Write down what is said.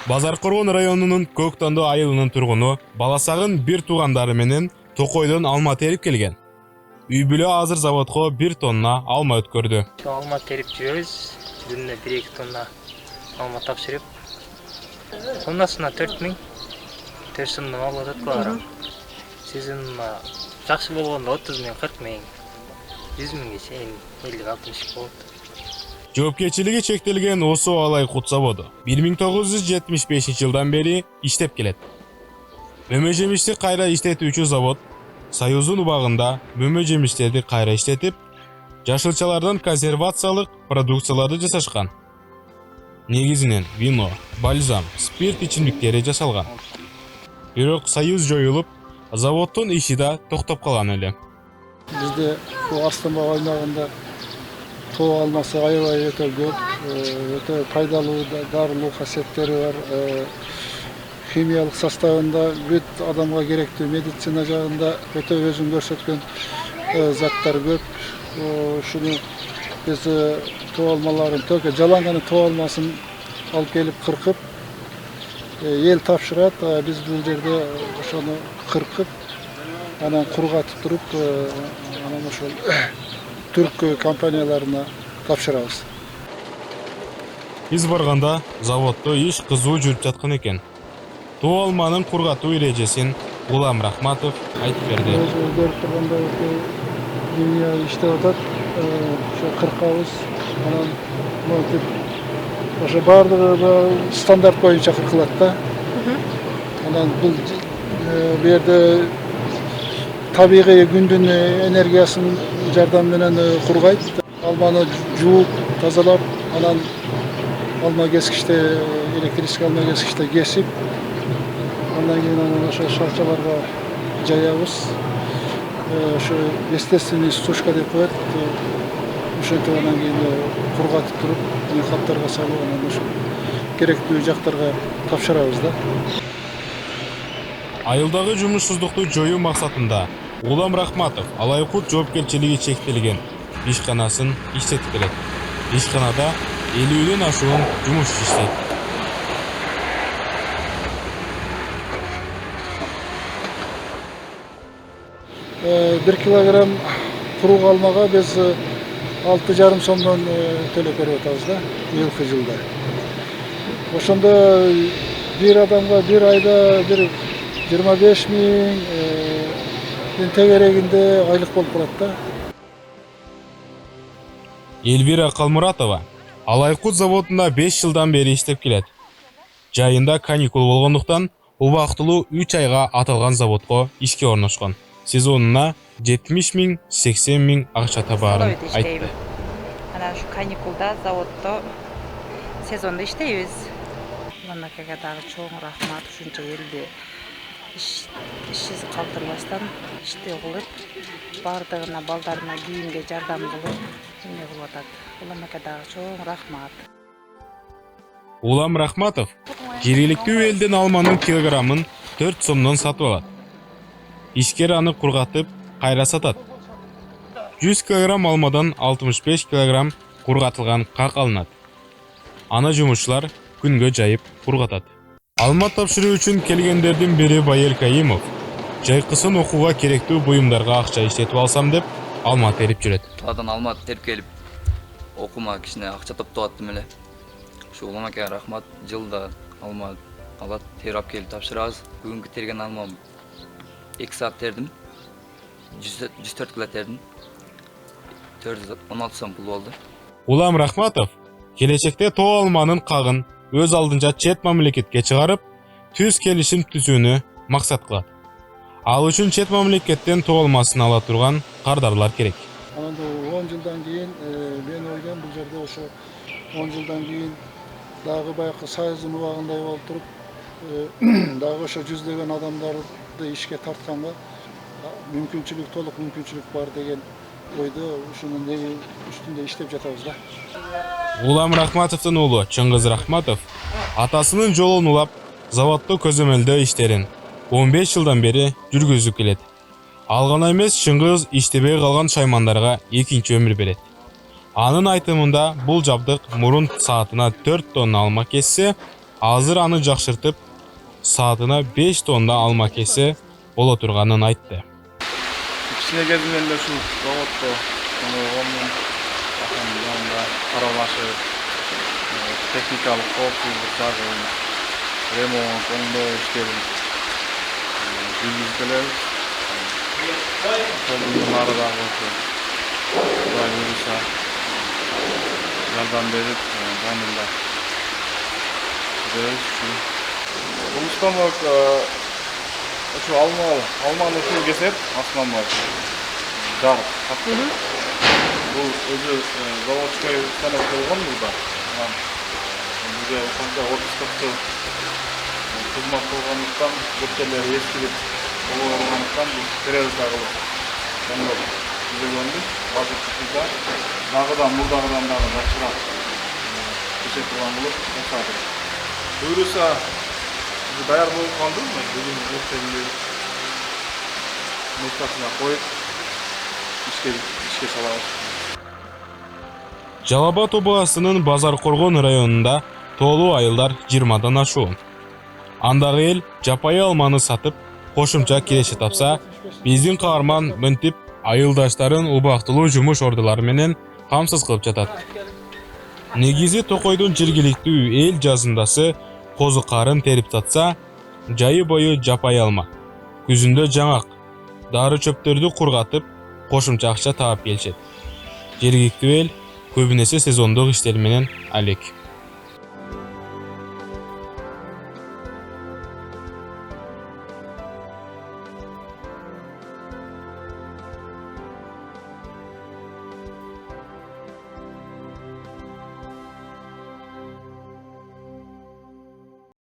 Базар Коргон районунун Көк Тондо айылынын тургуну баласагын бир туугандары менен Токойдон алма терип келген. Үй бүлө азыр заводко 1 тонна алма өткөрдү. Алма терип жүрөбүз. Күнүнө 1-2 тонна алма тапшырып. Тоннасына 4000. 4 сомдон алып атат. Сезонна жакшы болгондо 30 000, 40 000, 100 000ге чейин 50-60 болот. Жоопкерчилиги чектелген Осо Алайкут заводу 1975 жылдан бери иштеп келет. Мөмө жемишти кайра иштетүүчү завод Союздун убагында мөмө жемиштерди кайра иштетип, жашылчалардан консервациялык продукцияларды жасашкан. Негизинен вино, бальзам, спирт ичимдиктери жасалган. Бирок Союз жоюлуп, заводдун иши да токтоп калган эле. Бизде бул Астана аймагында тоо алмасы аябай өтө көп, өтө пайдалуу, дарылуу касиеттери бар. Химиялык составында бүт адамга керектүү, медицина жагында өтө өзүн көрсөткөн заттар көп. Ушуну биз тоо алмаларын жалаңганы тоо алмасын алып келип кыркып, эл тапшырат, биз бул жерде ошону кыркып, анан кургатып туруп, анан ошол түрк компанияларына тапшырабыз. Биз барганда заводдо иш кызуу жүрүп жаткан экен. Тоо алманын кургатуу эрежесин Улам Рахматов айтып берди. Өзү көрүп турганда dünya иштеп атат. Ошо кыркабыз, анан монтип ошо баардыгы стандарт боюнча кыркылат да. Анан бул жерде табигый күндүн энергиясынын жардамы менен кургайт. Алманы жууп, тазалап, анан алма кескичте, электрический алма кескичте кесип, андан кийин ошо шарчаларга жаябыз. Ошо естественный сушка деп коет. Ошентип анан кийин кургатып туруп, каптарга салып, анан ошо керектүү жактарга тапшырабыз да. Айылдагы жумушсуздукту жоюу максатында Улам Рахматов Алайкут жоопкерчилиги чектелген ишканасын иштетип келет. Ишканада 50ден ашуун жумушчу иштейт. Bir kilogram курук алмага биз 6,5 сомдон төлөп берип атабыз да, жылкы жылда. Ошондо бир адамга бир айда бир 25 000 тегерегинде айлык болуп калат да. Элвира Калмуратова Алайкут заводунда 5 жылдан бери иштеп келет. Жайында каникул болгондуктан убактылуу 3 айга аталган заводко ишке орношкон. Сезонуна 70 000, 80 000 акча табаарын айтты. Анан ушу каникулда заводдо сезондо иштейбиз. Мамакага дагы чоң рахмат, ушунча элди ишсиз калтырбастан иштөө кылып, баардыгына балдарына кийимге жардам кылып, эмне кылып атат. Мамакага дагы чоң рахмат. Улам Рахматов жергиликтүү элдин алманын килограммын 4 сомдон сатып алат. Ишкер аны кургатып, кайра сатат. 100 кг алмадан 65 кг кургатылган как алынат. Аны жумушчулар күнгө жайып кургатат. Алма тапшыруу үчүн келгендердин бири Байел Каимов жайкысын окууга керектүү буюмдарга акча иштетип алсам деп алма терип жүрөт. Таадан алма терип келип, окуума кичине акча топтоп аттым эле. Ушу Улам акага рахмат, жылда алма алат, терип келип тапшырабыз. Бүгүнкү терген алмам 2 saat terdim. 104 kilo terdim. 416 сом pul болду. Улам Рахматов келечекте тоо алманын кагын өз алдынча чет мамлекетке чыгарып, түз келишим түзүүнү максат кылат. Ал үчүн чет мамлекеттен тоо алмасын ала турган кардарлар керек. Анан 10 жылдан кийин мен ойлойм бул жерде ошо 10 жылдан кийин дагы баягы Союздун убагындай болуп туруп, дагы ошо жүздөгөн адамдарды ишке тартканга мүмкүнчүлүк, толук мүмкүнчүлүк бар деген ойдо ушунун үстүндө иштеп жатабыз да. Улам Рахматовдун уулу Чыңгыз Рахматов атасынын жолун улап, заводдо көзөмөлдөө иштерин 15 жылдан бери жүргүзүп келет. Ал гана эмес, Чыңгыз иштебей калган шаймандарга экинчи өмүр берет. Анын айтымында бул жабдык мурун саатына 4 тонна алма кессе, азыр аны жакшыртып саатына 5 тонна алма кесе боло турганын айтты. Кичине кезинен эле ушул заводдо конун жанында каралашып, техникалык коопсуздук жагын, ремонт, оңдоо иштерин жүргүзүп келебиз. Ошонун нарыдагы Кудай буйруса жардам берип, жанында жүрөбүз. Бул станок ошо алманы ушул кесет, основной жарык. Бул өзү заводской станок болгон мурда. Бизге канча 30 жыл кызмат кылгандыктан, көчөлөр эскирип болгондуктан бул перевозка кылып оңдоп түзөгөнбүз. Азыркы дагыдан мурдагыдан дагы жакшыраак кесет кылган болуп жасадык. Буйруса даяр болуп калдыбы, бүгүн эртеңги мектепке коюп ишке салабыз. Жалал Абад областынын Базар Коргон районунда тоолуу айылдар 20дан ашуун. Андагы эл жапайы алманы сатып, кошумча киреше тапса, биздин каарман мынтип айылдаштарын убактылуу жумуш ордулары менен камсыз кылып жатат. Негизи Токойдун жергиликтүү эл жазындасы козу карын терип сатса, жайы бою жапайы алма, күзүндө жаңак, дары чөптөрдү кургатып, кошумча акча таап келишет. Жергиликтүү эл көбүнесе сезондук иштер менен алек.